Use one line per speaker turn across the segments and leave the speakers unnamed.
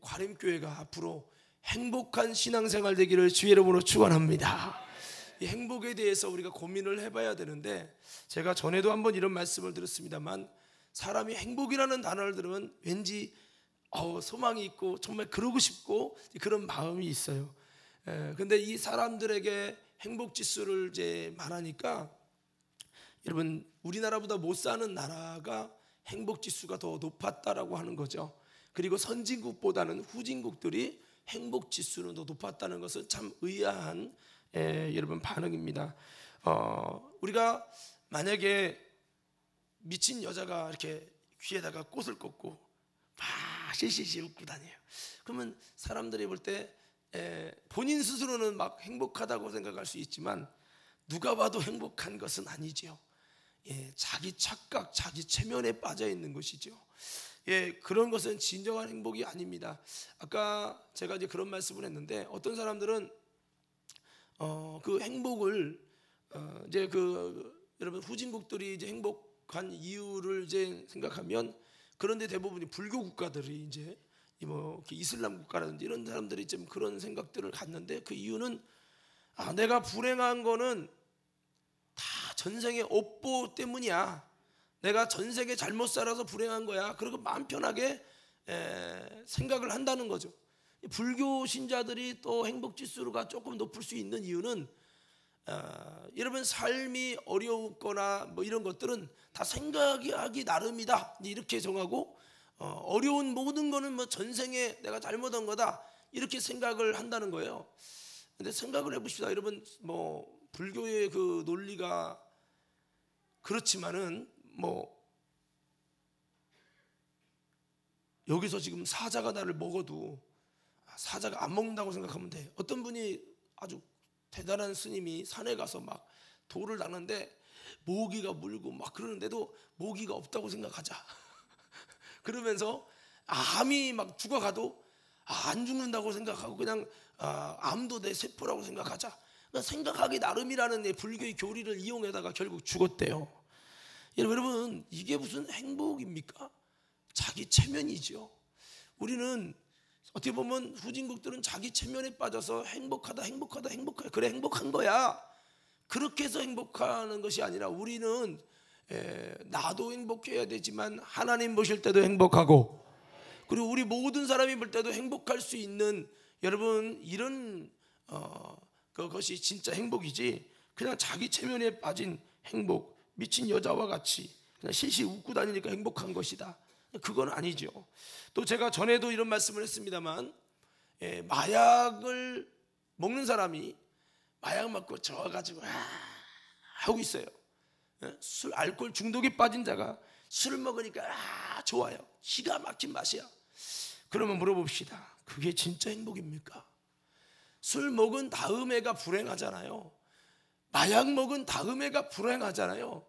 과림교회가 앞으로 행복한 신앙생활 되기를 주의 이름으로 축원합니다. 이 행복에 대해서 우리가 고민을 해봐야 되는데, 제가 전에도 한번 이런 말씀을 드렸습니다만, 사람이 행복이라는 단어를 들으면 왠지 소망이 있고 정말 그러고 싶고 그런 마음이 있어요. 근데 이 사람들에게 행복 지수를 이제 말하니까, 여러분, 우리나라보다 못 사는 나라가 행복 지수가 더 높았다라고 하는 거죠. 그리고 선진국보다는 후진국들이 행복 지수는 더 높았다는 것은 참 의아한 여러분 반응입니다. 우리가 만약에 미친 여자가 이렇게 귀에다가 꽃을 꽂고 막 실실실 웃고 다녀요. 그러면 사람들이 볼 때 본인 스스로는 막 행복하다고 생각할 수 있지만, 누가 봐도 행복한 것은 아니죠. 자기 착각, 자기 체면에 빠져 있는 것이죠. 그런 것은 진정한 행복이 아닙니다. 아까 제가 이제 그런 말씀을 했는데, 어떤 사람들은 그 행복을 이제 여러분 후진국들이 이제 행복한 이유를 이제 생각하면, 그런데 대부분이 불교 국가들이 이제 뭐 이슬람 국가라든지 이런 사람들이 좀 그런 생각들을 갖는데, 그 이유는 내가 불행한 거는 다 전생의 업보 때문이야. 내가 전생에 잘못 살아서 불행한 거야. 그리고 마음 편하게 생각을 한다는 거죠. 불교 신자들이 또 행복 지수가 조금 높을 수 있는 이유는, 여러분 삶이 어려웠거나 뭐 이런 것들은 다 생각하기 나름이다 이렇게 정하고, 어려운 모든 거는 뭐 전생에 내가 잘못한 거다 이렇게 생각을 한다는 거예요. 근데 생각을 해봅시다. 여러분, 뭐 불교의 그 논리가 그렇지만은, 뭐 여기서 지금 사자가 나를 먹어도 사자가 안 먹는다고 생각하면 돼. 어떤 분이 아주 대단한 스님이 산에 가서 막 돌을 닦는데 모기가 물고 막 그러는데도 모기가 없다고 생각하자. 그러면서 암이 막 죽어가도 안 죽는다고 생각하고 그냥 암도 내 세포라고 생각하자. 그러니까 생각하기 나름이라는 불교의 교리를 이용하다가 결국 죽었대요. 여러분, 이게 무슨 행복입니까? 자기 체면이죠. 우리는 어떻게 보면 후진국들은 자기 체면에 빠져서 행복하다 그래 행복한 거야, 그렇게 해서 행복하는 것이 아니라, 우리는 나도 행복해야 되지만 하나님 보실 때도 행복하고, 그리고 우리 모든 사람이 볼 때도 행복할 수 있는, 여러분, 이런 그것이 진짜 행복이지, 그냥 자기 체면에 빠진 행복, 미친 여자와 같이 그냥 실실 웃고 다니니까 행복한 것이다, 그건 아니죠. 또 제가 전에도 이런 말씀을 했습니다만, 마약을 먹는 사람이 마약 맞고 저어가지고 하고 있어요. 술, 알코올 중독에 빠진 자가 술을 먹으니까 좋아요. 기가 막힌 맛이야. 그러면 물어봅시다. 그게 진짜 행복입니까? 술 먹은 다음 해가 불행하잖아요. 마약 먹은 다음 해가 불행하잖아요.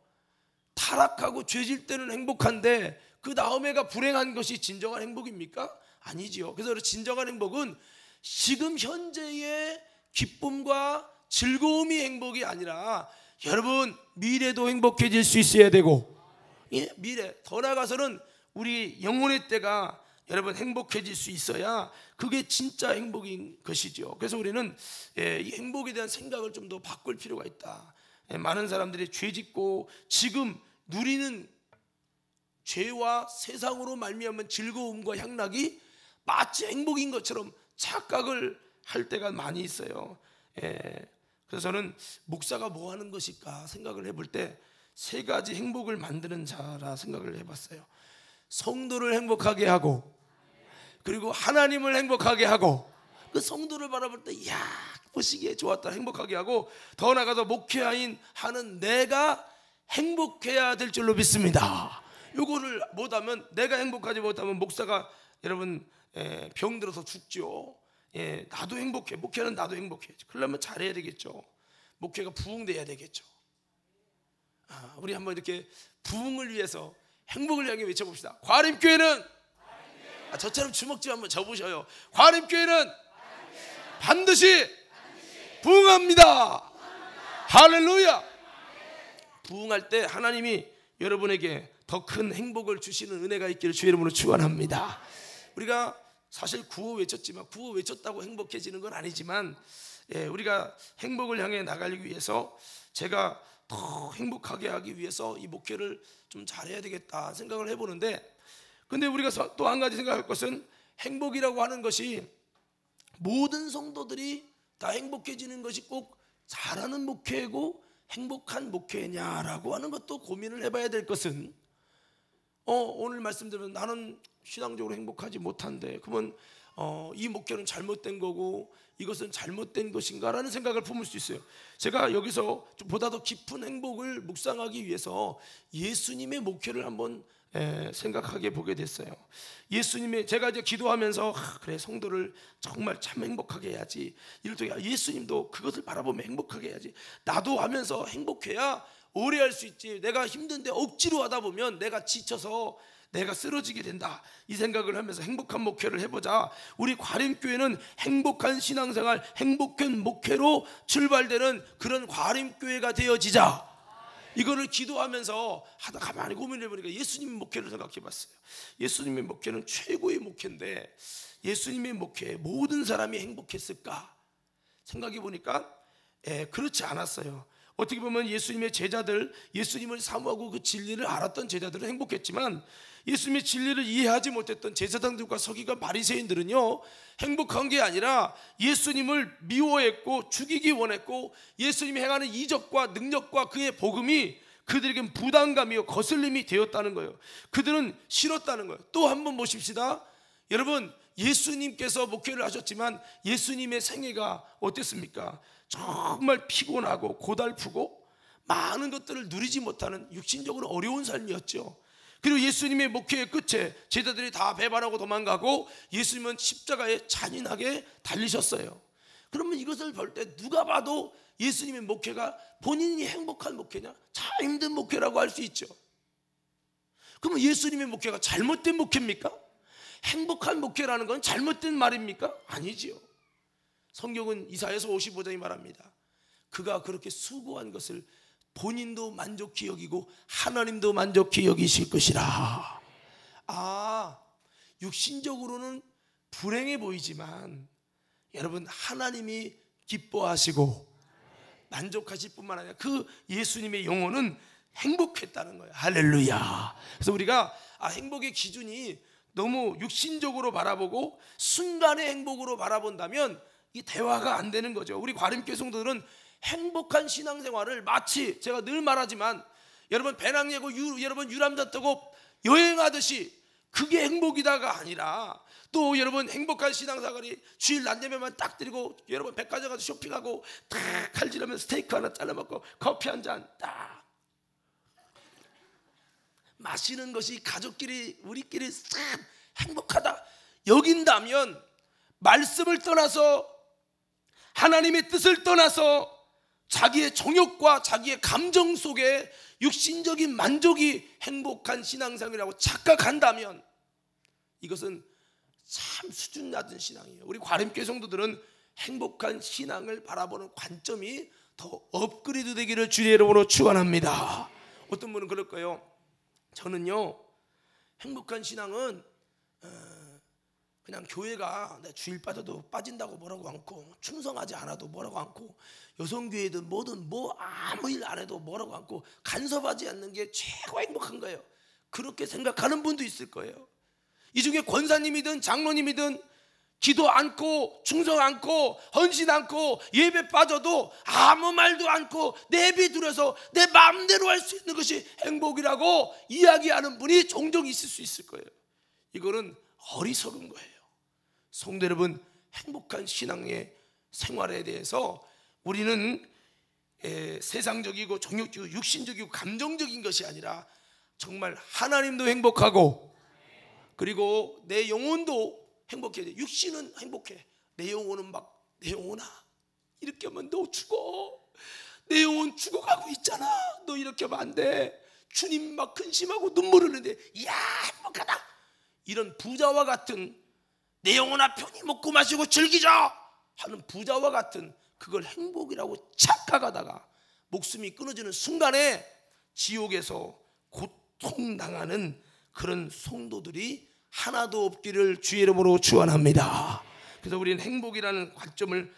타락하고 죄질 때는 행복한데 그 다음 해가 불행한 것이 진정한 행복입니까? 아니지요. 그래서 진정한 행복은 지금 현재의 기쁨과 즐거움이 행복이 아니라, 여러분, 미래도 행복해질 수 있어야 되고, 미래 더 나아가서는 우리 영혼의 때가 여러분 행복해질 수 있어야 그게 진짜 행복인 것이죠. 그래서 우리는 이 행복에 대한 생각을 좀 더 바꿀 필요가 있다. 많은 사람들이 죄짓고 지금 누리는 죄와 세상으로 말미암은 즐거움과 향락이 마치 행복인 것처럼 착각을 할 때가 많이 있어요. 그래서 저는 목사가 뭐 하는 것일까 생각을 해볼 때 세 가지 행복을 만드는 자라 생각을 해봤어요. 성도를 행복하게 하고, 그리고 하나님을 행복하게 하고, 그 성도를 바라볼 때 이야 보시기에 좋았다 행복하게 하고, 더 나아가서 목회인 하는 내가 행복해야 될 줄로 믿습니다. 요거를 못하면, 내가 행복하지 못하면 목사가 여러분 병들어서 죽죠. 나도 행복해, 목회는 나도 행복해. 그러려면 잘해야 되겠죠. 목회가 부흥돼야 되겠죠. 우리 한번 이렇게 부흥을 위해서 행복을 향해 외쳐봅시다. 과림교회는 저처럼 주먹질 한번 접으셔요. 과림교회는 반드시 부흥합니다. 할렐루야. 부흥할 때 하나님이 여러분에게 더 큰 행복을 주시는 은혜가 있기를 주의 이름으로 축원합니다. 우리가 사실 구호 외쳤지만 구호 외쳤다고 행복해지는 건 아니지만 우리가 행복을 향해 나가기 위해서 제가 더 행복하게 하기 위해서 이 목회를 좀 잘해야 되겠다 생각을 해보는데, 근데 우리가 또 한 가지 생각할 것은 행복이라고 하는 것이 모든 성도들이 다 행복해지는 것이 꼭 잘하는 목회고 행복한 목회냐라고 하는 것도 고민을 해봐야 될 것은, 오늘 말씀드리면 나는 신앙적으로 행복하지 못한데 그러면 이 목회는 잘못된 거고 이것은 잘못된 것인가라는 생각을 품을 수 있어요. 제가 여기서 좀 보다 더 깊은 행복을 묵상하기 위해서 예수님의 목회를 한번 생각하게 보게 됐어요. 예수님의, 제가 이제 기도하면서 그래 성도를 정말 참 행복하게 해야지, 이럴 때 예수님도 그것을 바라보면 행복하게 해야지, 나도 하면서 행복해야 오래 할 수 있지, 내가 힘든데 억지로 하다 보면 내가 지쳐서 내가 쓰러지게 된다, 이 생각을 하면서 행복한 목회를 해보자. 우리 과림교회는 행복한 신앙생활, 행복한 목회로 출발되는 그런 과림교회가 되어지자, 이거를 기도하면서 하다 가만히 고민을 해보니까 예수님의 목회를 생각해 봤어요. 예수님의 목회는 최고의 목회인데 예수님의 목회에 모든 사람이 행복했을까 생각해 보니까 그렇지 않았어요. 어떻게 보면 예수님의 제자들, 예수님을 사모하고 그 진리를 알았던 제자들은 행복했지만 예수님의 진리를 이해하지 못했던 제사장들과 서기관 바리새인들은요 행복한 게 아니라 예수님을 미워했고 죽이기 원했고 예수님이 행하는 이적과 능력과 그의 복음이 그들에겐 부담감이요 거슬림이 되었다는 거예요. 그들은 싫었다는 거예요. 또 한 번 보십시다. 여러분, 예수님께서 목회를 하셨지만 예수님의 생애가 어땠습니까? 정말 피곤하고 고달프고 많은 것들을 누리지 못하는 육신적으로 어려운 삶이었죠. 그리고 예수님의 목회의 끝에 제자들이 다 배반하고 도망가고 예수님은 십자가에 잔인하게 달리셨어요. 그러면 이것을 볼 때 누가 봐도 예수님의 목회가 본인이 행복한 목회냐? 참 힘든 목회라고 할 수 있죠. 그러면 예수님의 목회가 잘못된 목회입니까? 행복한 목회라는 건 잘못된 말입니까? 아니지요. 성경은 이사야서 55장이 말합니다. 그가 그렇게 수고한 것을 본인도 만족히 여기고 하나님도 만족히 여기실 것이라. 육신적으로는 불행해 보이지만 여러분, 하나님이 기뻐하시고 만족하실 뿐만 아니라 그 예수님의 영혼은 행복했다는 거예요. 할렐루야. 그래서 우리가 행복의 기준이 너무 육신적으로 바라보고 순간의 행복으로 바라본다면 이 대화가 안 되는 거죠. 우리 과림교회 성도들은 행복한 신앙생활을 마치 제가 늘 말하지만 여러분 배낭 예고 여러분 유람선 타고 여행하듯이 그게 행복이다가 아니라, 또 여러분 행복한 신앙생활이 주일 낮 예배만 딱 드리고 여러분 백화점 가서 쇼핑하고 딱 칼질하면 스테이크 하나 잘라 먹고 커피 한 잔 딱 마시는 것이 가족끼리 우리끼리 참 행복하다 여긴다면, 말씀을 떠나서 하나님의 뜻을 떠나서 자기의 정욕과 자기의 감정 속에 육신적인 만족이 행복한 신앙생활이라고 착각한다면 이것은 참 수준 낮은 신앙이에요. 우리 과림교회 성도들은 행복한 신앙을 바라보는 관점이 더 업그레이드 되기를 주의 이름으로 축원합니다. 어떤 분은 그럴 거예요. 저는요 행복한 신앙은 그냥 교회가 내 주일 빠져도 빠진다고 뭐라고 않고, 충성하지 않아도 뭐라고 않고, 여성교회든 뭐든 뭐 아무 일 안 해도 뭐라고 않고, 간섭하지 않는 게 최고 행복한 거예요. 그렇게 생각하는 분도 있을 거예요. 이 중에 권사님이든 장로님이든 기도 않고 충성 않고 헌신 않고 예배 빠져도 아무 말도 않고 내비두려서 내 마음대로 할 수 있는 것이 행복이라고 이야기하는 분이 종종 있을 수 있을 거예요. 이거는 어리석은 거예요. 성도 여러분, 행복한 신앙의 생활에 대해서 우리는 세상적이고 정욕적이고 육신적이고 감정적인 것이 아니라 정말 하나님도 행복하고 그리고 내 영혼도 행복해야 돼. 육신은 행복해. 내 영혼은 막, 내 영혼아 이렇게 하면 너 죽어. 내 영혼 죽어가고 있잖아. 너 이렇게 하면 안 돼. 주님 막 근심하고 눈물 흘리는데 이야 행복하다. 이런 부자와 같은, 내 영혼아 편히 먹고 마시고 즐기자 하는 부자와 같은 그걸 행복이라고 착각하다가 목숨이 끊어지는 순간에 지옥에서 고통당하는 그런 성도들이 하나도 없기를 주의 이름으로 축원합니다. 그래서 우리는 행복이라는 관점을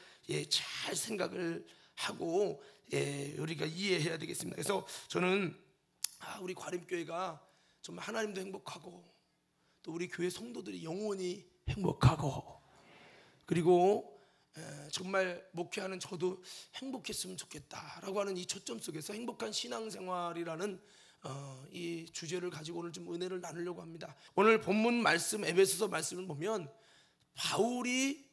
잘 생각을 하고 우리가 이해해야 되겠습니다. 그래서 저는 우리 과림교회가 정말 하나님도 행복하고 또 우리 교회 성도들이 영원히 행복하고 그리고 정말 목회하는 저도 행복했으면 좋겠다라고 하는 이 초점 속에서 행복한 신앙생활이라는 이 주제를 가지고 오늘 좀 은혜를 나누려고 합니다. 오늘 본문 말씀 에베소서 말씀을 보면 바울이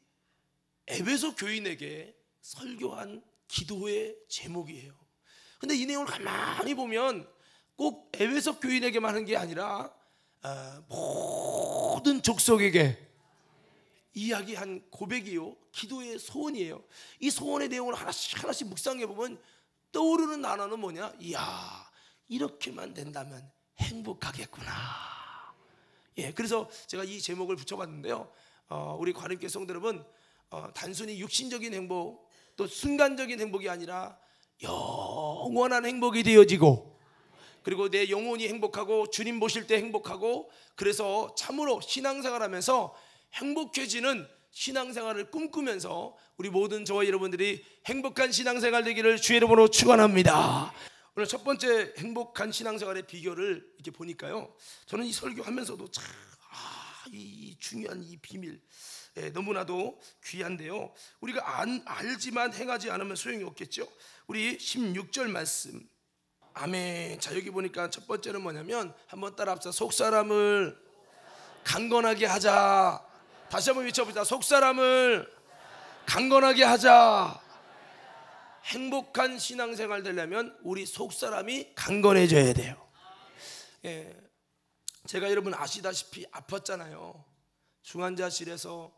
에베소 교인에게 설교한 기도의 제목이에요. 근데 이 내용을 가만히 보면 꼭 에베소 교인에게만 한 게 아니라 모든 족속에게 이야기한 고백이요, 기도의 소원이에요. 이 소원의 내용을 하나씩 묵상해 보면 떠오르는 단어는 뭐냐? 이야, 이렇게만 된다면 행복하겠구나. 그래서 제가 이 제목을 붙여봤는데요. 우리 과림교회 성도 여러분, 단순히 육신적인 행복, 또 순간적인 행복이 아니라 영원한 행복이 되어지고, 그리고 내 영혼이 행복하고 주님 보실 때 행복하고, 그래서 참으로 신앙생활하면서 행복해지는 신앙생활을 꿈꾸면서 우리 모든 저와 여러분들이 행복한 신앙생활 되기를 주의 이름으로 축원합니다. 오늘 첫 번째 행복한 신앙생활의 비결을 이렇게 보니까요, 저는 이 설교하면서도 참 이 중요한 이 비밀 너무나도 귀한데요, 우리가 알지만 행하지 않으면 소용이 없겠죠. 우리 16절 말씀, 아멘. 자, 여기 보니까 첫 번째는 뭐냐면, 한번 따라 합시다. 속사람을 강건하게 하자. 다시 한번 외쳐보자. 속사람을 강건하게 하자. 행복한 신앙생활 되려면 우리 속사람이 강건해져야 돼요. 제가 여러분 아시다시피 아팠잖아요. 중환자실에서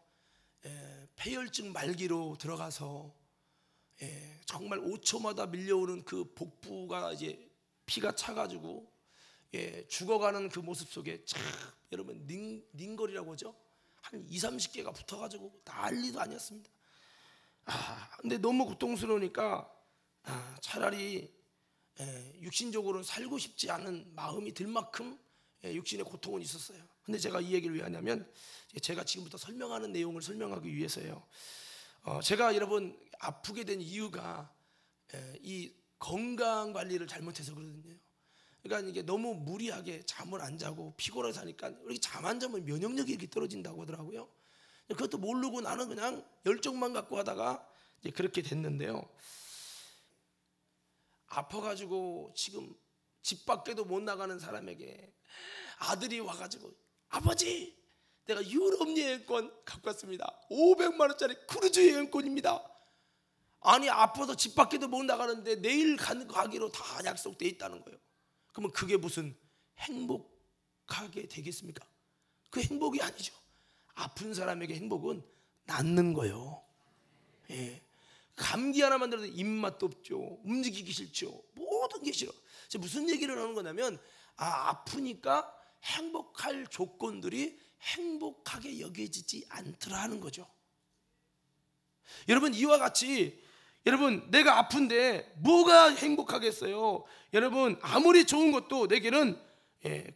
폐혈증 말기로 들어가서 정말 5초마다 밀려오는 그 복부가 이제 피가 차가지고 죽어가는 그 모습 속에 참 여러분 링거리라고 하죠. 한 20-30개가 붙어가지고 난리도 아니었습니다. 근데 너무 고통스러우니까 차라리 육신적으로 살고 싶지 않은 마음이 들 만큼 육신의 고통은 있었어요. 근데 제가 이 얘기를 왜 하냐면, 제가 지금부터 설명하는 내용을 설명하기 위해서예요. 제가 여러분 아프게 된 이유가 이 건강 관리를 잘못해서 그러거든요. 그러니까 이게 너무 무리하게 잠을 안 자고 피곤하게 사니까 이렇게 잠 안 자면 면역력이 이렇게 떨어진다고 하더라고요. 그것도 모르고 나는 그냥 열정만 갖고 하다가 이제 그렇게 됐는데요. 아파가지고 지금 집 밖에도 못 나가는 사람에게 아들이 와가지고, 아버지, 내가 유럽 여행권 갖고 왔습니다. 500만 원짜리 크루즈 여행권입니다. 아니, 아파서 집 밖에도 못 나가는데 내일 가기로 다 약속돼 있다는 거예요. 그러면 그게 무슨 행복하게 되겠습니까? 그 행복이 아니죠. 아픈 사람에게 행복은 낫는 거예요. 감기 하나만 들어도 입맛도 없죠. 움직이기 싫죠. 모든 게 싫어. 무슨 얘기를 하는 거냐면, 아프니까 행복할 조건들이 행복하게 여겨지지 않더라 하는 거죠. 여러분, 이와 같이 여러분, 내가 아픈데 뭐가 행복하겠어요? 여러분, 아무리 좋은 것도 내게는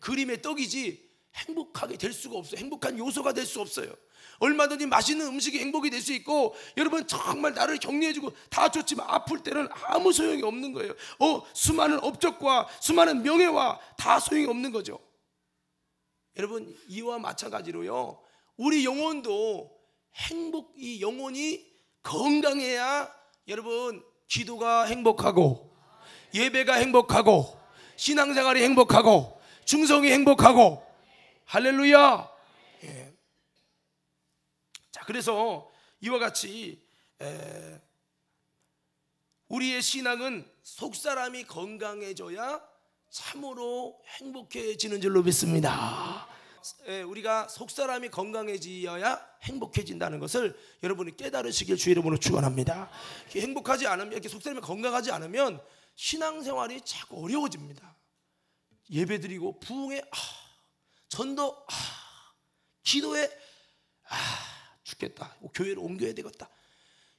그림의 떡이지 행복하게 될 수가 없어요. 행복한 요소가 될 수 없어요. 얼마든지 맛있는 음식이 행복이 될 수 있고, 여러분 정말 나를 격려해주고 다 좋지만 아플 때는 아무 소용이 없는 거예요. 수많은 업적과 수많은 명예와 다 소용이 없는 거죠. 여러분, 이와 마찬가지로요, 우리 영혼도 이 영혼이 건강해야 여러분 기도가 행복하고, 예배가 행복하고, 신앙생활이 행복하고, 충성이 행복하고, 할렐루야. 자, 그래서 이와 같이 우리의 신앙은 속사람이 건강해져야 참으로 행복해지는 줄로 믿습니다. 우리가 속사람이 건강해져야 행복해진다는 것을 여러분이 깨달으시길 주의 이름으로 축원합니다. 행복하지 않으면, 이렇게 속사람이 건강하지 않으면 신앙생활이 자꾸 어려워집니다. 예배드리고 부흥에 전도 기도에 죽겠다, 교회를 옮겨야 되겠다,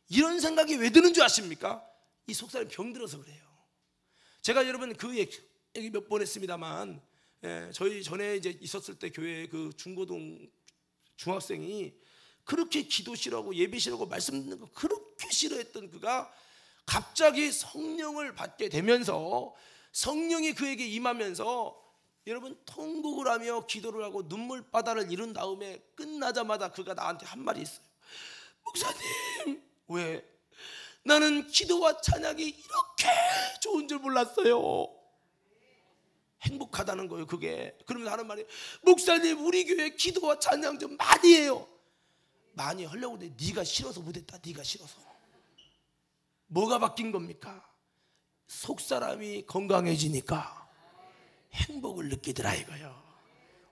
이런 생각이 왜 드는 줄 아십니까? 이 속사람이 병들어서 그래요. 제가 여러분 그 얘기 몇 번 했습니다만, 저희 전에 이제 있었을 때 교회 그 중고등 중학생이 그렇게 기도 싫어하고 예배 싫어하고 말씀 듣는 거 그렇게 싫어했던 그가 갑자기 성령을 받게 되면서 성령이 그에게 임하면서 여러분 통곡을 하며 기도를 하고 눈물바다를 이룬 다음에 끝나자마자 그가 나한테 한 말이 있어요. 목사님, 왜? 나는 기도와 찬양이 이렇게 좋은 줄 몰랐어요. 행복하다는 거예요 그게. 그러면서 하는 말이, 목사님 우리 교회 기도와 찬양 좀 많이 해요. 많이 하려고 했는데 네가 싫어서 못했다. 네가 싫어서. 뭐가 바뀐 겁니까? 속사람이 건강해지니까 행복을 느끼더라 이거요.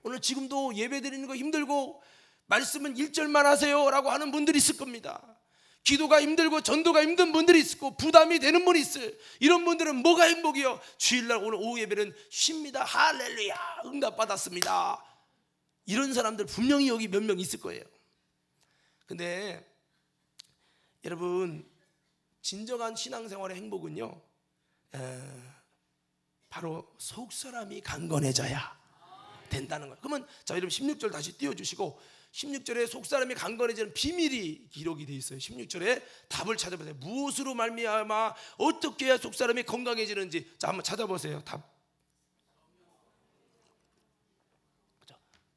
오늘 지금도 예배 드리는 거 힘들고 말씀은 1절만 하세요 라고 하는 분들이 있을 겁니다. 기도가 힘들고 전도가 힘든 분들이 있고 부담이 되는 분이 있어요. 이런 분들은 뭐가 행복이요? 주일날 오늘 오후 예배는 쉽니다. 할렐루야, 응답받았습니다. 이런 사람들 분명히 여기 몇 명 있을 거예요. 근데 여러분 진정한 신앙생활의 행복은요, 바로 속사람이 강건해져야 된다는 거예요. 그러면 자, 여러분 16절 다시 띄워주시고, 16절에 속사람이 강건해지는 비밀이 기록이 되어 있어요. 16절에 답을 찾아보세요. 무엇으로 말미암아 어떻게 해야 속사람이 건강해지는지 자 한번 찾아보세요. 답.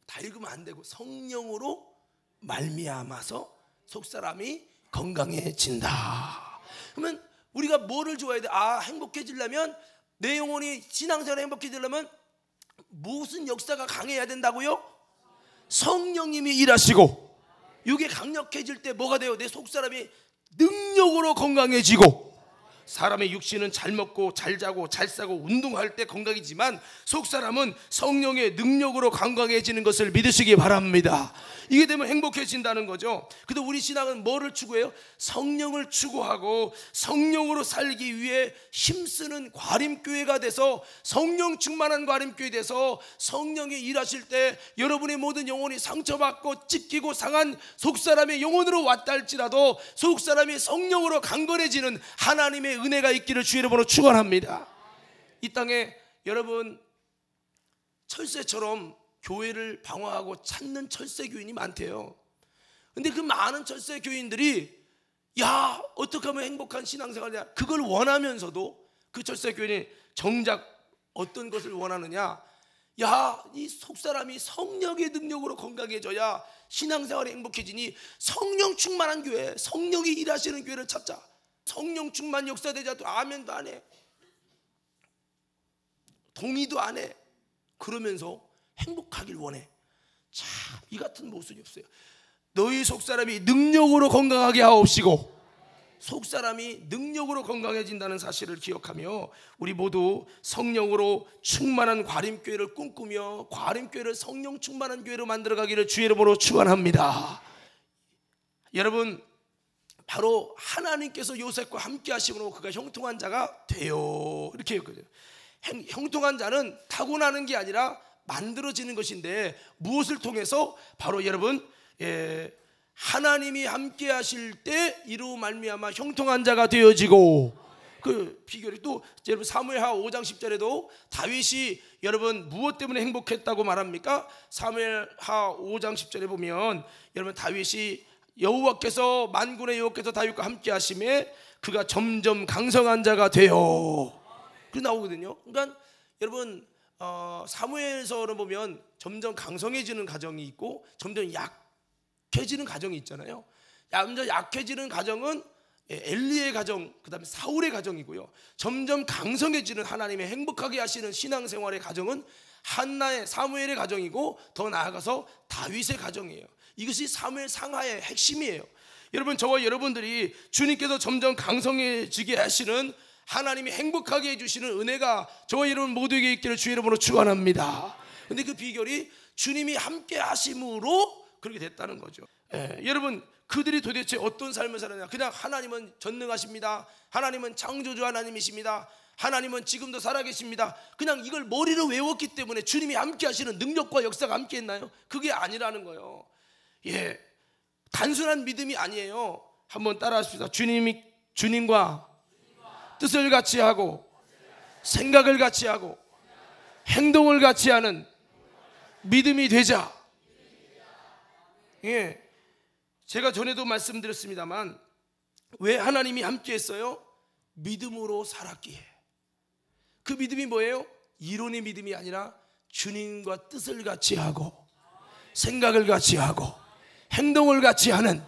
다 읽으면 안 되고 성령으로 말미암아서 속사람이 건강해진다. 그러면 우리가 뭐를 좋아해야 돼? 행복해지려면, 내 영혼이 신앙생활에 행복해지려면 무슨 역사가 강해야 된다고요? 성령님이 일하시고, 이게 강력해질 때 뭐가 돼요? 내 속사람이 능력으로 건강해지고, 사람의 육신은 잘 먹고 잘 자고 잘 싸고 운동할 때 건강이지만 속사람은 성령의 능력으로 건강해지는 것을 믿으시기 바랍니다. 이게 되면 행복해진다는 거죠. 근데 우리 신앙은 뭐를 추구해요? 성령을 추구하고 성령으로 살기 위해 힘쓰는 과림교회가 돼서, 성령 충만한 과림교회 돼서 성령이 일하실 때 여러분의 모든 영혼이 상처받고 찢기고 상한 속사람의 영혼으로 왔다 할지라도 속사람이 성령으로 강건해지는 하나님의 은혜가 있기를 주의 이름으로 축원합니다. 이 땅에 여러분 철새처럼 교회를 방황하고 찾는 철새 교인이 많대요. 근데 그 많은 철새 교인들이 어떻게 하면 행복한 신앙생활이냐, 그걸 원하면서도 그 철새 교인이 정작 어떤 것을 원하느냐, 이 속사람이 성령의 능력으로 건강해져야 신앙생활이 행복해지니 성령 충만한 교회, 성령이 일하시는 교회를 찾자. 성령 충만 역사되지 않도 아멘도 안 해, 동의도 안 해. 그러면서 행복하길 원해. 참 이 같은 모습이 없어요. 너희 속사람이 능력으로 건강하게 하옵시고, 속사람이 능력으로 건강해진다는 사실을 기억하며 우리 모두 성령으로 충만한 과림교회를 꿈꾸며 과림교회를 성령 충만한 교회로 만들어가기를 주의 이름으로 축원합니다. 여러분, 바로 하나님께서 요셉과 함께 하심으로 그가 형통한 자가 돼요, 이렇게 했거든요. 형통한 자는 타고나는 게 아니라 만들어지는 것인데, 무엇을 통해서? 바로 여러분 하나님이 함께 하실 때 이로 말미암아 형통한 자가 되어지고, 그 비결이 또 여러분 사무엘하 5장 10절에도 다윗이 여러분 무엇 때문에 행복했다고 말합니까? 사무엘하 5장 10절에 보면 여러분 다윗이 여호와께서 만군의 여호와께서 다윗과 함께 하심에 그가 점점 강성한 자가 되어, 그 나오거든요. 그러니까 여러분 사무엘서를 보면 점점 강성해지는 가정이 있고 점점 약해지는 가정이 있잖아요. 점점 약해지는 가정은 엘리의 가정, 그 다음에 사울의 가정이고요. 점점 강성해지는 하나님의 행복하게 하시는 신앙생활의 가정은 한나의 사무엘의 가정이고, 더 나아가서 다윗의 가정이에요. 이것이 사무엘 상하의 핵심이에요. 여러분, 저와 여러분들이 주님께서 점점 강성해지게 하시는, 하나님이 행복하게 해주시는 은혜가 저와 여러분 모두에게 있기를 주의 이름으로 축원합니다. 근데 그 비결이 주님이 함께 하심으로 그렇게 됐다는 거죠. 여러분, 그들이 도대체 어떤 삶을 살았냐? 그냥 하나님은 전능하십니다, 하나님은 창조주 하나님이십니다, 하나님은 지금도 살아계십니다, 그냥 이걸 머리로 외웠기 때문에 주님이 함께 하시는 능력과 역사가 함께 했나요? 그게 아니라는 거예요. 단순한 믿음이 아니에요. 한번 따라하십시다. 주님과 뜻을 같이 하고 생각을 같이 하고 행동을 같이 하는 믿음이 되자. 예, 제가 전에도 말씀드렸습니다만 왜 하나님이 함께 했어요? 믿음으로 살았기에. 그 믿음이 뭐예요? 이론의 믿음이 아니라 주님과 뜻을 같이 하고 생각을 같이 하고 행동을 같이 하는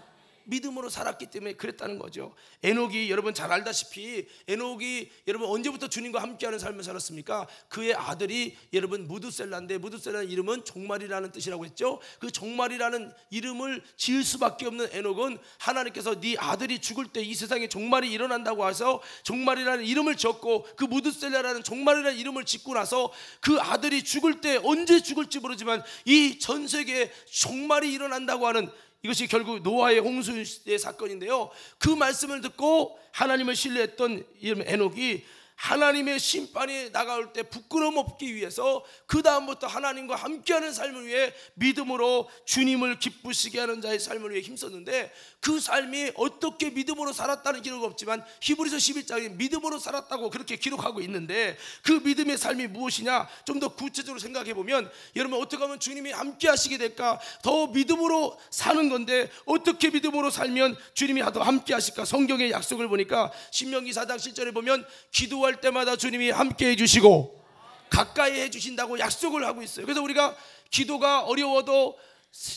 믿음으로 살았기 때문에 그랬다는 거죠. 에녹이 여러분 잘 알다시피 에녹이 여러분 언제부터 주님과 함께하는 삶을 살았습니까? 그의 아들이 여러분 무두셀라인데 무두셀라는 이름은 종말이라는 뜻이라고 했죠. 그 종말이라는 이름을 지을 수밖에 없는 에녹은 하나님께서 네 아들이 죽을 때 이 세상에 종말이 일어난다고 해서 종말이라는 이름을 지었고, 그 무두셀라라는 종말이라는 이름을 짓고 나서 그 아들이 죽을 때 언제 죽을지 모르지만 이 전 세계에 종말이 일어난다고 하는, 이것이 결국 노아의 홍수의 사건인데요, 그 말씀을 듣고 하나님을 신뢰했던 에녹이 하나님의 심판이 나가올 때 부끄러움 없기 위해서 그 다음부터 하나님과 함께하는 삶을 위해 믿음으로 주님을 기쁘시게 하는 자의 삶을 위해 힘썼는데, 그 삶이 어떻게 믿음으로 살았다는 기록은 없지만 히브리서 11장에 믿음으로 살았다고 그렇게 기록하고 있는데, 그 믿음의 삶이 무엇이냐 좀 더 구체적으로 생각해 보면, 여러분 어떻게 하면 주님이 함께 하시게 될까? 더 믿음으로 사는 건데 어떻게 믿음으로 살면 주님이 더 함께 하실까? 성경의 약속을 보니까 신명기 4장 7절에 보면 기도할 때마다 주님이 함께 해주시고 가까이 해주신다고 약속을 하고 있어요. 그래서 우리가 기도가 어려워도,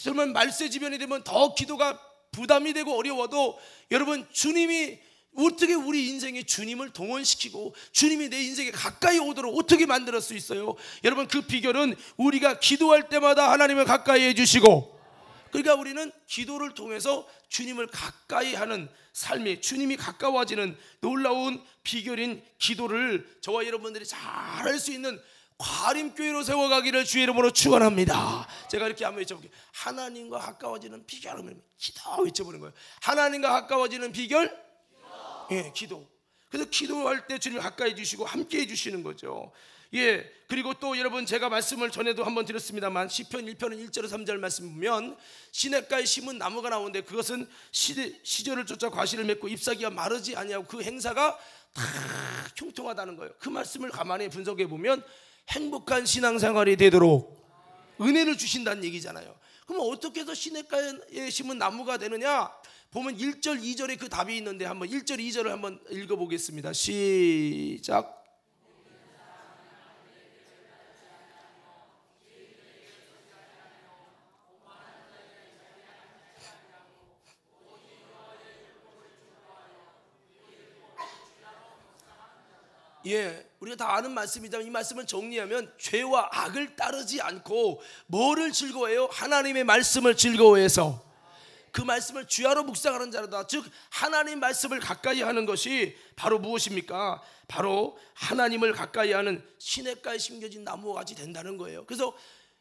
정말 말세지변이 되면 더 기도가 부담이 되고 어려워도, 여러분 주님이 어떻게 우리 인생에 주님을 동원시키고 주님이 내 인생에 가까이 오도록 어떻게 만들 수 있어요? 여러분 그 비결은 우리가 기도할 때마다 하나님을 가까이 해주시고, 그러니까 우리는 기도를 통해서 주님을 가까이 하는 삶이, 주님이 가까워지는 놀라운 비결인 기도를 저와 여러분들이 잘 할 수 있는 과림교회로 세워가기를 주의 이름으로 축원합니다. 제가 이렇게 한번 외쳐볼게요. 하나님과 가까워지는 비결을 기도 외쳐보는 거예요. 하나님과 가까워지는 비결? 예, 기도. 그래서 기도할 때 주님을 가까이 해주시고 함께 해주시는 거죠. 예, 그리고 또 여러분 제가 말씀을 전에도 한번 드렸습니다만 시편 1편은 1절 3절 말씀 보면 시냇가에 심은 나무가 나오는데 그것은 시절을 쫓아 과실을 맺고 잎사귀가 마르지 아니하고 그 행사가 다 형통하다는 거예요. 그 말씀을 가만히 분석해 보면 행복한 신앙생활이 되도록 은혜를 주신다는 얘기잖아요. 그럼 어떻게 해서 시냇가에 심은 나무가 되느냐? 보면 1절 2절에 그 답이 있는데 한번 1절 2절을 한번 읽어보겠습니다. 시작. 예, 우리가 다 아는 말씀이지만 이 말씀을 정리하면 죄와 악을 따르지 않고 뭐를 즐거워해요? 하나님의 말씀을 즐거워해서 그 말씀을 주야로 묵상하는 자로다. 즉 하나님 말씀을 가까이 하는 것이 바로 무엇입니까? 바로 하나님을 가까이 하는 시냇가에 심겨진 나무와 같이 된다는 거예요. 그래서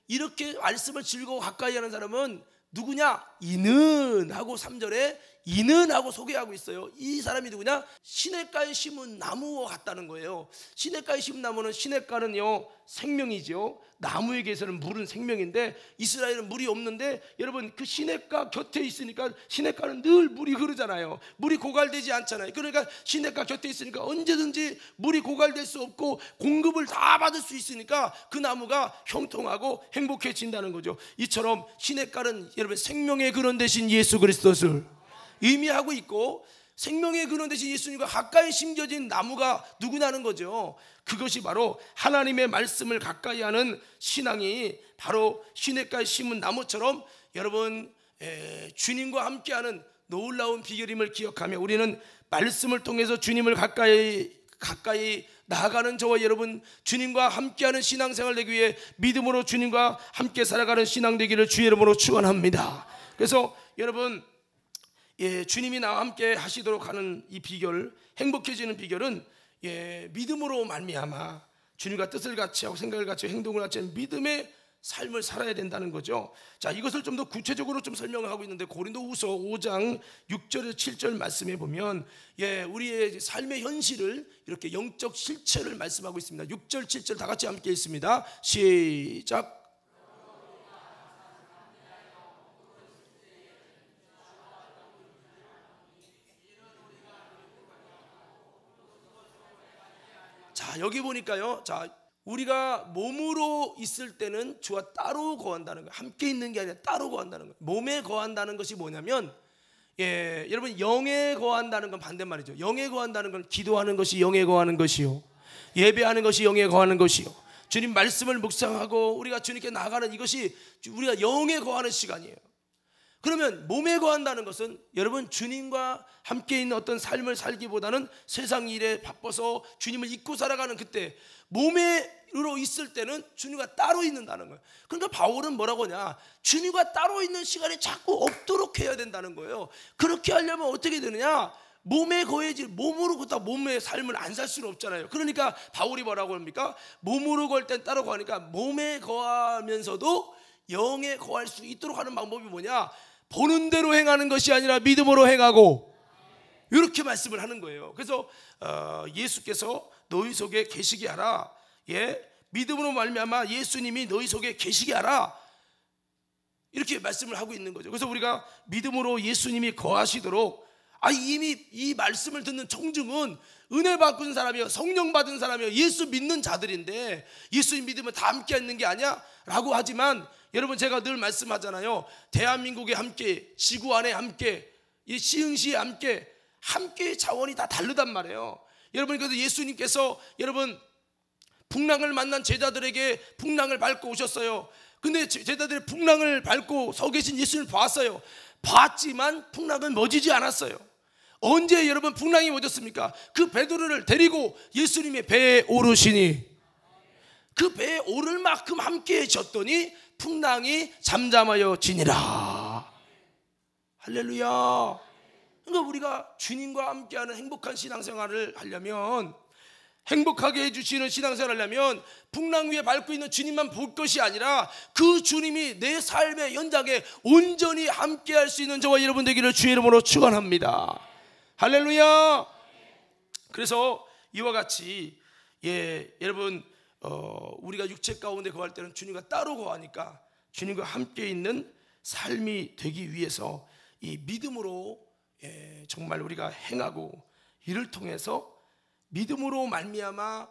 이렇게 말씀을 즐거워 가까이 하는 사람은 누구냐? 이는 하고 3절에 이는 하고 소개하고 있어요. 이 사람이 누구냐? 시냇가에 심은 나무와 같다는 거예요. 시냇가에 심은 나무는, 시냇가는요 생명이죠. 나무에게서는 물은 생명인데 이스라엘은 물이 없는데, 여러분 그 시냇가 곁에 있으니까 시냇가는 늘 물이 흐르잖아요. 물이 고갈되지 않잖아요. 그러니까 시냇가 곁에 있으니까 언제든지 물이 고갈될 수 없고 공급을 다 받을 수 있으니까 그 나무가 형통하고 행복해진다는 거죠. 이처럼 시냇가는 여러분 생명의 근원 되신 예수 그리스도를 의미하고 있고, 생명의 근원 되신 예수님과 가까이 심겨진 나무가 누구냐는 거죠. 그것이 바로 하나님의 말씀을 가까이 하는 신앙이 바로 시냇가에 심은 나무처럼 여러분 주님과 함께하는 놀라운 비결임을 기억하며 우리는 말씀을 통해서 주님을 가까이 나아가는 저와 여러분, 주님과 함께하는 신앙생활 되기 위해 믿음으로 주님과 함께 살아가는 신앙 되기를 주의 이름으로 축원합니다. 그래서 여러분, 주님이 나와 함께 하시도록 하는 이 비결, 행복해지는 비결은 믿음으로 말미암아 주님과 뜻을 같이 하고 생각을 같이 하고 행동을 같이 하는 믿음의 삶을 살아야 된다는 거죠. 자, 이것을 좀 더 구체적으로 좀 설명을 하고 있는데 고린도후서 5장 6절에서 7절 말씀해 보면 우리의 삶의 현실을 이렇게 영적 실체를 말씀하고 있습니다. 6절 7절 다 같이 함께 읽습니다. 시작. 자, 여기 보니까요. 자, 우리가 몸으로 있을 때는 주와 따로 거한다는 거예요. 함께 있는 게 아니라 따로 거한다는 거예요. 몸에 거한다는 것이 뭐냐면, 여러분, 영에 거한다는 건 반대말이죠. 영에 거한다는 건 기도하는 것이 영에 거하는 것이요, 예배하는 것이 영에 거하는 것이요, 주님 말씀을 묵상하고 우리가 주님께 나가는 이것이 우리가 영에 거하는 시간이에요. 그러면 몸에 거한다는 것은 여러분, 주님과 함께 있는 어떤 삶을 살기보다는 세상 일에 바빠서 주님을 잊고 살아가는 그때, 몸에로 있을 때는 주님과 따로 있는다는 거예요. 그러니까 바울은 뭐라고 하냐, 주님과 따로 있는 시간이 자꾸 없도록 해야 된다는 거예요. 그렇게 하려면 어떻게 되느냐, 몸에 거해지, 몸으로 걷다 몸의 삶을 안 살 수는 없잖아요. 그러니까 바울이 뭐라고 합니까? 몸으로 걸 땐 따로 거하니까 몸에 거하면서도 영에 거할 수 있도록 하는 방법이 뭐냐, 보는 대로 행하는 것이 아니라 믿음으로 행하고, 이렇게 말씀을 하는 거예요. 그래서 예수께서 너희 속에 계시게 하라. 믿음으로 말미암아 예수님이 너희 속에 계시게 하라, 이렇게 말씀을 하고 있는 거죠. 그래서 우리가 믿음으로 예수님이 거하시도록, 이미 이 말씀을 듣는 청중은 은혜 받은 사람이요, 성령 받은 사람이요, 예수 믿는 자들인데 예수님 믿으면 다 함께 있는 게 아니야? 라고 하지만 여러분, 제가 늘 말씀하잖아요. 대한민국에 함께, 지구 안에 함께, 이 시흥시에 함께 자원이 다 다르단 말이에요. 여러분, 그래서 예수님께서 여러분 풍랑을 만난 제자들에게 풍랑을 밟고 오셨어요. 근데 제자들이 풍랑을 밟고 서 계신 예수님을 봤어요. 봤지만 풍랑은 멎지 않았어요. 언제 여러분 풍랑이 멎었습니까? 그 베드로를 데리고 예수님의 배에 오르시니, 그 배에 오를 만큼 함께 해졌더니 풍랑이 잠잠하여 지니라. 할렐루야. 그러니까 우리가 주님과 함께하는 행복한 신앙생활을 하려면, 행복하게 해주시는 신앙생활을 하려면 풍랑 위에 밟고 있는 주님만 볼 것이 아니라 그 주님이 내 삶의 현장에 온전히 함께할 수 있는 저와 여러분 되기를 주의 이름으로 축원합니다. 할렐루야. 그래서 이와 같이 여러분, 우리가 육체 가운데 거할 때는 주님과 따로 거하니까 주님과 함께 있는 삶이 되기 위해서 이 믿음으로 정말 우리가 행하고, 이를 통해서 믿음으로 말미암아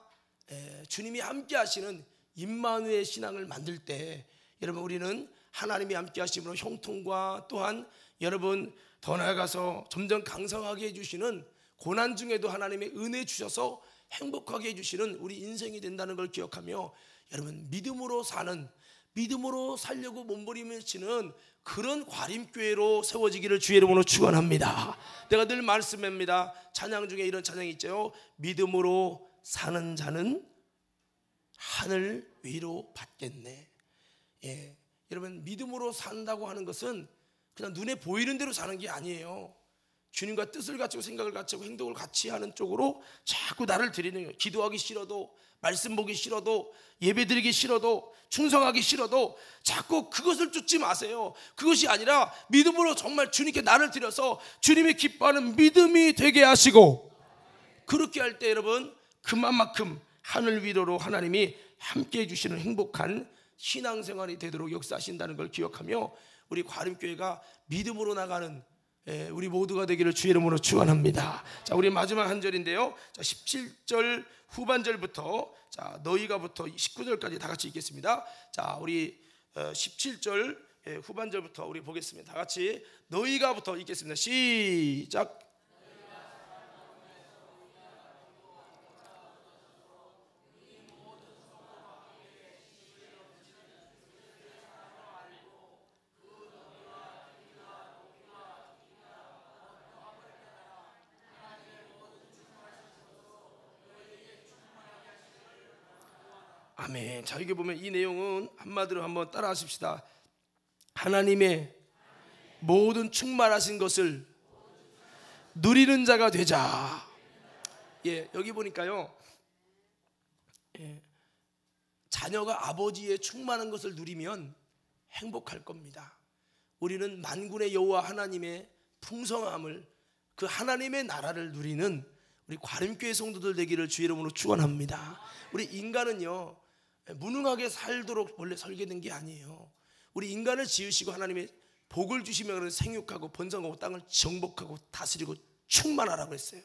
주님이 함께 하시는 임마누엘 신앙을 만들 때, 여러분, 우리는 하나님이 함께 하심으로 형통과, 또한 여러분 더 나아가서 점점 강성하게 해주시는, 고난 중에도 하나님의 은혜 주셔서 행복하게 해주시는 우리 인생이 된다는 걸 기억하며, 여러분, 믿음으로 사는, 믿음으로 살려고 몸부림치는 그런 과림교회로 세워지기를 주의 이름으로 축원합니다. 내가 늘 말씀합니다. 찬양 중에 이런 찬양이 있죠. 믿음으로 사는 자는 하늘 위로 받겠네. 여러분, 믿음으로 산다고 하는 것은 그냥 눈에 보이는 대로 사는 게 아니에요. 주님과 뜻을 갖추고 생각을 갖추고 행동을 같이 하는 쪽으로 자꾸 나를 들이는 거예요. 기도하기 싫어도, 말씀 보기 싫어도, 예배 드리기 싫어도, 충성하기 싫어도 자꾸 그것을 쫓지 마세요. 그것이 아니라 믿음으로 정말 주님께 나를 드려서 주님이 기뻐하는 믿음이 되게 하시고, 그렇게 할 때 여러분, 그만큼 하늘 위로로 하나님이 함께 해주시는 행복한 신앙생활이 되도록 역사하신다는 걸 기억하며, 우리 과림교회가 믿음으로 나가는 우리 모두가 되기를 주의 이름으로 축원합니다. 자, 우리 마지막 한 절인데요. 자, 17절 후반절부터, 자, 너희가부터 19절까지 다 같이 읽겠습니다. 자, 우리 17절 후반절부터 우리 보겠습니다. 다 같이 너희가부터 읽겠습니다. 시작. 아멘. 자, 여기 보면 이 내용은 한마디로 한번 따라 하십시다. 하나님의 모든 충만하신 것을 누리는 자가 되자. 여기 보니까요, 자녀가 아버지의 충만한 것을 누리면 행복할 겁니다. 우리는 만군의 여호와 하나님의 풍성함을, 그 하나님의 나라를 누리는 우리 과림교회 성도들 되기를 주의 이름으로 축원합니다. 우리 인간은요, 무능하게 살도록 원래 설계된 게 아니에요. 우리 인간을 지으시고 하나님의 복을 주시면 생육하고 번성하고 땅을 정복하고 다스리고 충만하라고 했어요.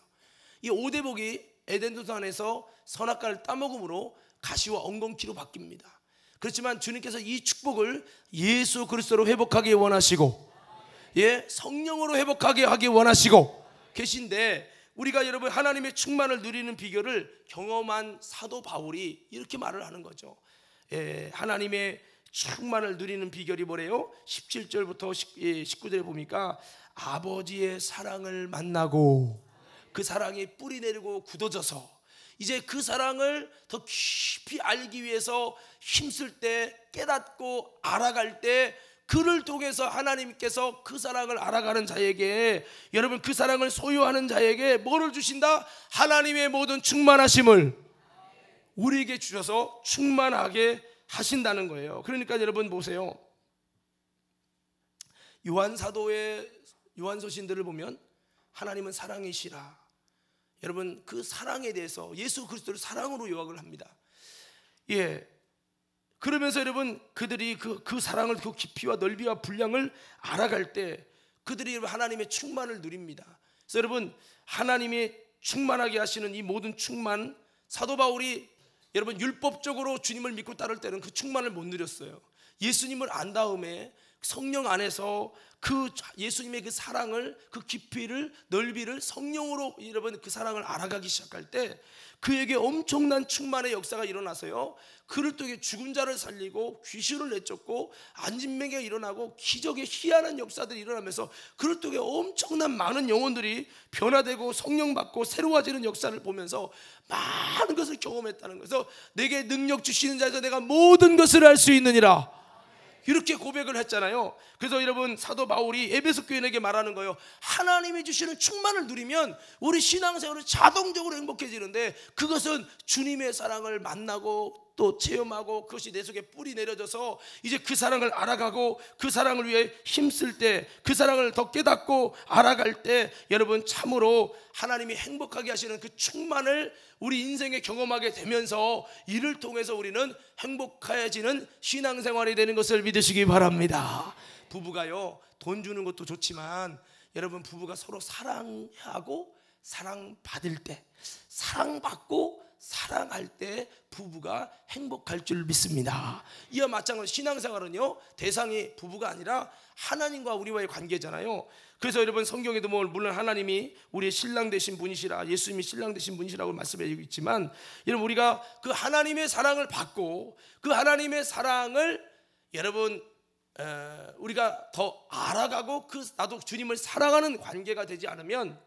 이 5대 복이 에덴 동산에서 선악과를 따먹음으로 가시와 엉겅퀴로 바뀝니다. 그렇지만 주님께서 이 축복을 예수 그리스도로 회복하기 원하시고, 성령으로 회복하게 하기 원하시고 계신데, 우리가 여러분 하나님의 충만을 누리는 비결을 경험한 사도 바울이 이렇게 말을 하는 거죠. 하나님의 충만을 누리는 비결이 뭐래요? 17절부터 19절에 보니까 아버지의 사랑을 만나고 그 사랑이 뿌리 내리고 굳어져서 이제 그 사랑을 더 깊이 알기 위해서 힘쓸 때, 깨닫고 알아갈 때, 그를 통해서 하나님께서 그 사랑을 알아가는 자에게, 여러분 그 사랑을 소유하는 자에게 뭐를 주신다? 하나님의 모든 충만하심을 우리에게 주셔서 충만하게 하신다는 거예요. 그러니까 여러분 보세요. 요한사도의 요한서신들을 보면 하나님은 사랑이시라. 여러분 그 사랑에 대해서 예수 그리스도를 사랑으로 요약을 합니다. 그러면서 여러분 그들이 그 사랑을, 그 깊이와 넓이와 분량을 알아갈 때 그들이 하나님의 충만을 누립니다. 그래서 여러분 하나님이 충만하게 하시는 이 모든 충만, 사도 바울이 여러분 율법적으로 주님을 믿고 따를 때는 그 충만을 못 누렸어요. 예수님을 안 다음에 성령 안에서 그 예수님의 그 사랑을, 그 깊이를, 넓이를 성령으로 여러분 그 사랑을 알아가기 시작할 때 그에게 엄청난 충만의 역사가 일어나서요, 그를 통해 죽은 자를 살리고 귀신을 내쫓고 안진병이 일어나고 기적의 희한한 역사들이 일어나면서 그를 통해 엄청난 많은 영혼들이 변화되고 성령 받고 새로워지는 역사를 보면서 많은 것을 경험했다는 거예요. 그래서 내게 능력 주시는 자에서 내가 모든 것을 할 수 있느니라, 이렇게 고백을 했잖아요. 그래서 여러분 사도 바울이 에베소 교인에게 말하는 거예요. 하나님이 주시는 충만을 누리면 우리 신앙생활은 자동적으로 행복해지는데, 그것은 주님의 사랑을 만나고 또 체험하고 그것이 내 속에 뿌리 내려져서 이제 그 사랑을 알아가고 그 사랑을 위해 힘쓸 때, 그 사랑을 더 깨닫고 알아갈 때 여러분 참으로 하나님이 행복하게 하시는 그 충만을 우리 인생에 경험하게 되면서 이를 통해서 우리는 행복해지는 신앙생활이 되는 것을 믿으시기 바랍니다. 부부가요, 돈 주는 것도 좋지만 여러분 부부가 서로 사랑하고 사랑받을 때, 사랑받고 사랑할 때 부부가 행복할 줄 믿습니다. 이와 마찬가지로 신앙생활은요, 대상이 부부가 아니라 하나님과 우리와의 관계잖아요. 그래서 여러분 성경에도 물론 하나님이 우리의 신랑 되신 분이시라, 예수님이 신랑 되신 분이시라고 말씀해 주고 있지만, 여러분 우리가 그 하나님의 사랑을 받고 그 하나님의 사랑을 여러분 우리가 더 알아가고 나도 주님을 사랑하는 관계가 되지 않으면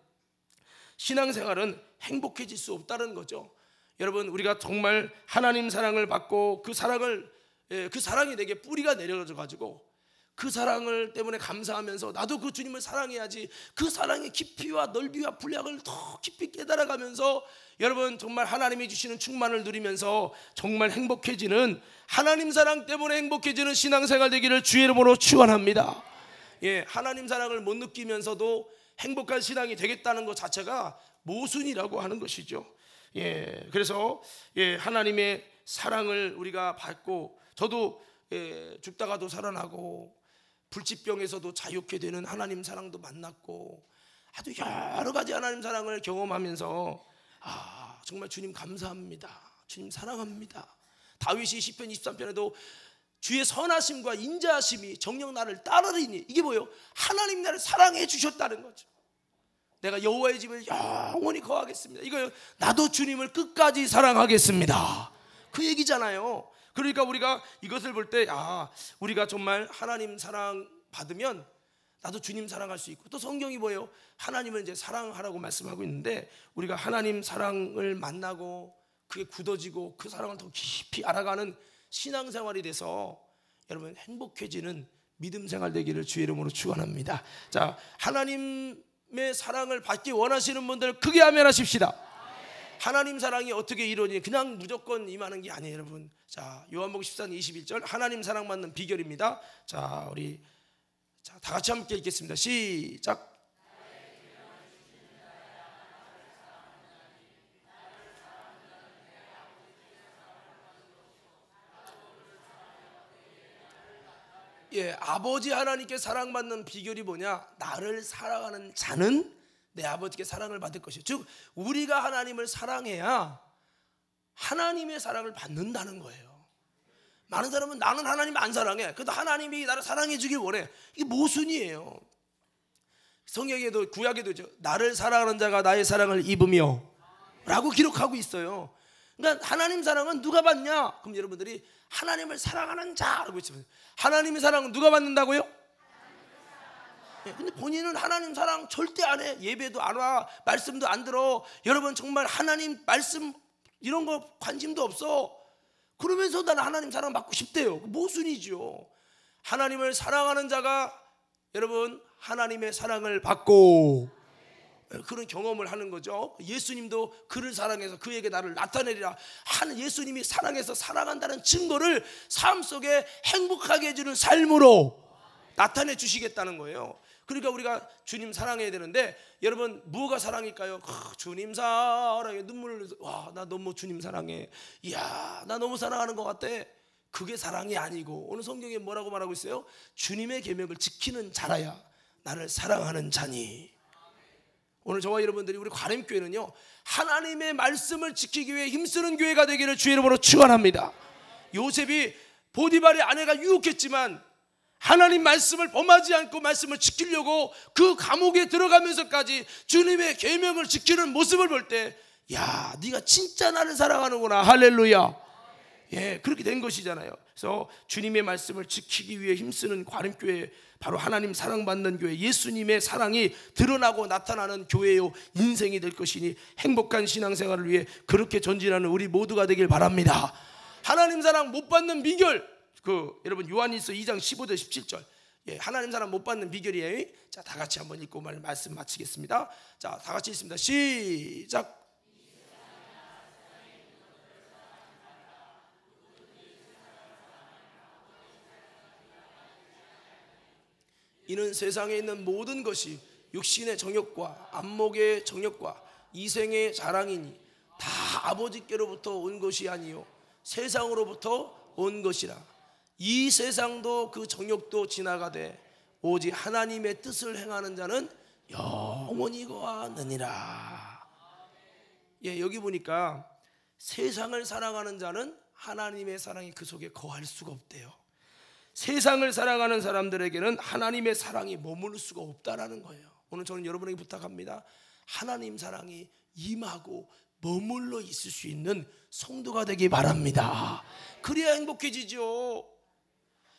신앙생활은 행복해질 수 없다는 거죠. 여러분 우리가 정말 하나님 사랑을 받고 그 사랑이 내게 뿌리가 내려져 가지고 그 사랑을 때문에 감사하면서 나도 그 주님을 사랑해야지, 그 사랑의 깊이와 넓이와 분량을 더 깊이 깨달아가면서 여러분 정말 하나님이 주시는 충만을 누리면서 정말 행복해지는, 하나님 사랑 때문에 행복해지는 신앙생활 되기를 주의 이름으로 축원합니다. 하나님 사랑을 못 느끼면서도 행복한 신앙이 되겠다는 것 자체가 모순이라고 하는 것이죠. 그래서 하나님의 사랑을 우리가 받고, 저도 죽다가도 살아나고 불치병에서도 자유케 되는 하나님 사랑도 만났고 아주 여러 가지 하나님 사랑을 경험하면서 정말 주님 감사합니다, 주님 사랑합니다. 다윗이 시편 23편에도 주의 선하심과 인자하심이 정녕 나를 따르리니, 이게 뭐예요? 하나님 나를 사랑해 주셨다는 거죠. 내가 여호와의 집을 영원히 거하겠습니다. 이거요, 나도 주님을 끝까지 사랑하겠습니다, 그 얘기잖아요. 그러니까 우리가 이것을 볼 때 우리가 정말 하나님 사랑 받으면 나도 주님 사랑할 수 있고, 또 성경이 뭐예요? 하나님을 이제 사랑하라고 말씀하고 있는데, 우리가 하나님 사랑을 만나고 그게 굳어지고 그 사랑을 더 깊이 알아가는 신앙생활이 돼서 여러분 행복해지는 믿음 생활 되기를 주의 이름으로 축원합니다. 자, 하나님의 사랑을 받기 원하시는 분들 크게 아멘하십시다. 하나님 사랑이 어떻게 이루어지니 그냥 무조건 임하는 게 아니에요, 여러분. 자, 요한복음 14장 21절 하나님 사랑 받는 비결입니다. 자, 우리 다 같이 함께 읽겠습니다. 시작. 아버지 하나님께 사랑받는 비결이 뭐냐? 나를 사랑하는 자는 내 아버지께 사랑을 받을 것이요. 즉 우리가 하나님을 사랑해야 하나님의 사랑을 받는다는 거예요. 많은 사람은 나는 하나님 안 사랑해. 그래도 하나님이 나를 사랑해 주길 원해. 이게 모순이에요. 성경에도 구약에도 나를 사랑하는 자가 나의 사랑을 입으며 라고 기록하고 있어요. 그러니까 하나님 사랑은 누가 받냐? 그럼 여러분들이 하나님을 사랑하는 자라고 있으면 하나님의 사랑은 누가 받는다고요? 근데 본인은 하나님 사랑 절대 안 해. 예배도 안 와, 말씀도 안 들어. 여러분 정말 하나님 말씀 이런 거 관심도 없어. 그러면서 나는 하나님 사랑 받고 싶대요. 모순이죠. 하나님을 사랑하는 자가 여러분 하나님의 사랑을 받고 그런 경험을 하는 거죠. 예수님도 그를 사랑해서 그에게 나를 나타내리라. 예수님이 사랑해서 사랑한다는 증거를 삶 속에 행복하게 해주는 삶으로 나타내 주시겠다는 거예요. 그러니까 우리가 주님 사랑해야 되는데 여러분 뭐가 사랑일까요? 주님 사랑해. 눈물을 흘려서 와, 나 너무 주님 사랑해. 이야, 나 너무 사랑하는 것 같아. 그게 사랑이 아니고 오늘 성경에 뭐라고 말하고 있어요? 주님의 계명을 지키는 자라야 나를 사랑하는 자니. 오늘 저와 여러분들이 우리 과림교회는요 하나님의 말씀을 지키기 위해 힘쓰는 교회가 되기를 주의 이름으로 축원합니다. 요셉이 보디발의 아내가 유혹했지만 하나님 말씀을 범하지 않고 말씀을 지키려고 그 감옥에 들어가면서까지 주님의 계명을 지키는 모습을 볼 때 야, 네가 진짜 나를 사랑하는구나. 할렐루야. 예, 그렇게 된 것이잖아요. 그래서 주님의 말씀을 지키기 위해 힘쓰는 과림교회, 바로 하나님 사랑받는 교회, 예수님의 사랑이 드러나고 나타나는 교회요 인생이 될 것이니 행복한 신앙생활을 위해 그렇게 전진하는 우리 모두가 되길 바랍니다. 하나님 사랑 못 받는 비결, 여러분 요한일서 2장 15절 17절, 예, 하나님 사랑 못 받는 비결이에요. 자, 다 같이 한번 읽고 말씀 마치겠습니다. 자, 다 같이 읽습니다. 시작. 이는 세상에 있는 모든 것이 육신의 정욕과 안목의 정욕과 이생의 자랑이니 다 아버지께로부터 온 것이 아니요 세상으로부터 온 것이라. 이 세상도 그 정욕도 지나가되 오직 하나님의 뜻을 행하는 자는 영원히 거하느니라. 예, 여기 보니까 세상을 사랑하는 자는 하나님의 사랑이 그 속에 거할 수가 없대요. 세상을 사랑하는 사람들에게는 하나님의 사랑이 머무를 수가 없다라는 거예요. 오늘 저는 여러분에게 부탁합니다. 하나님 사랑이 임하고 머물러 있을 수 있는 성도가 되기 바랍니다. 그래야 행복해지죠.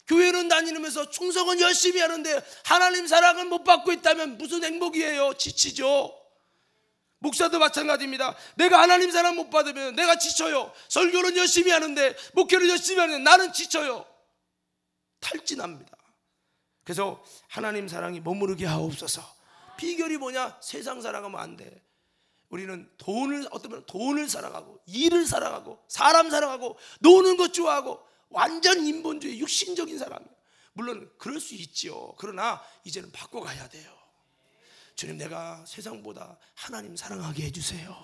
교회는 다니면서 충성은 열심히 하는데 하나님 사랑은 못 받고 있다면 무슨 행복이에요? 지치죠. 목사도 마찬가지입니다. 내가 하나님 사랑 못 받으면 내가 지쳐요. 설교는 열심히 하는데, 목회를 열심히 하는데 나는 지쳐요. 탈진합니다. 그래서 하나님 사랑이 머무르게 하옵소서. 비결이 뭐냐? 세상 사랑하면 안 돼. 우리는 돈을 사랑하고, 일을 사랑하고, 사람 사랑하고, 노는 것 좋아하고, 완전 인본주의 육신적인 사람. 물론 그럴 수 있지요. 그러나 이제는 바꿔가야 돼요. 주님, 내가 세상보다 하나님 사랑하게 해주세요.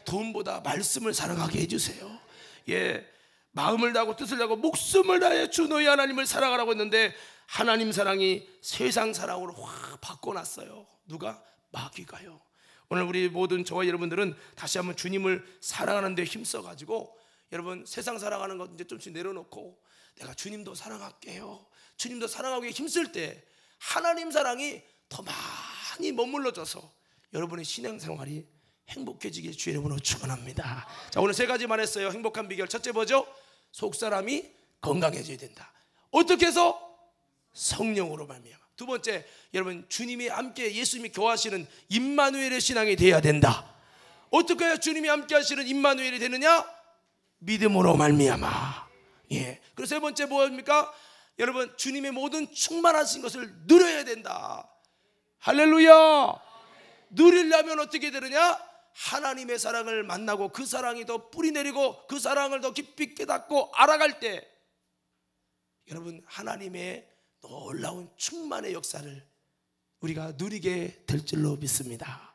돈보다 말씀을 사랑하게 해주세요. 예, 마음을 다하고 뜻을 다하고 목숨을 다해 주 너희 하나님을 사랑하라고 했는데 하나님 사랑이 세상 사랑으로 확 바꿔놨어요. 누가? 마귀가요. 오늘 우리 모든 저와 여러분들은 다시 한번 주님을 사랑하는 데 힘써가지고, 여러분 세상 사랑하는 것 이제 좀씩 내려놓고 내가 주님도 사랑할게요, 주님도 사랑하기 힘쓸 때 하나님 사랑이 더 많이 머물러져서 여러분의 신앙생활이 행복해지길 주의 이름으로 축원합니다. 자, 오늘 세 가지만 했어요. 행복한 비결. 첫째 뭐죠? 속사람이 건강해져야 된다. 어떻게 해서? 성령으로 말미암아. 두 번째, 여러분 주님이 함께, 예수님이 교하시는 임마누엘의 신앙이 돼야 된다. 어떻게 해야 주님이 함께 하시는 임마누엘이 되느냐? 믿음으로 말미암아. 예. 그리고 세 번째 뭐입니까? 여러분 주님의 모든 충만하신 것을 누려야 된다. 할렐루야. 누리려면 어떻게 되느냐? 하나님의 사랑을 만나고 그 사랑이 더 뿌리내리고 그 사랑을 더 깊이 깨닫고 알아갈 때 여러분 하나님의 놀라운 충만의 역사를 우리가 누리게 될 줄로 믿습니다.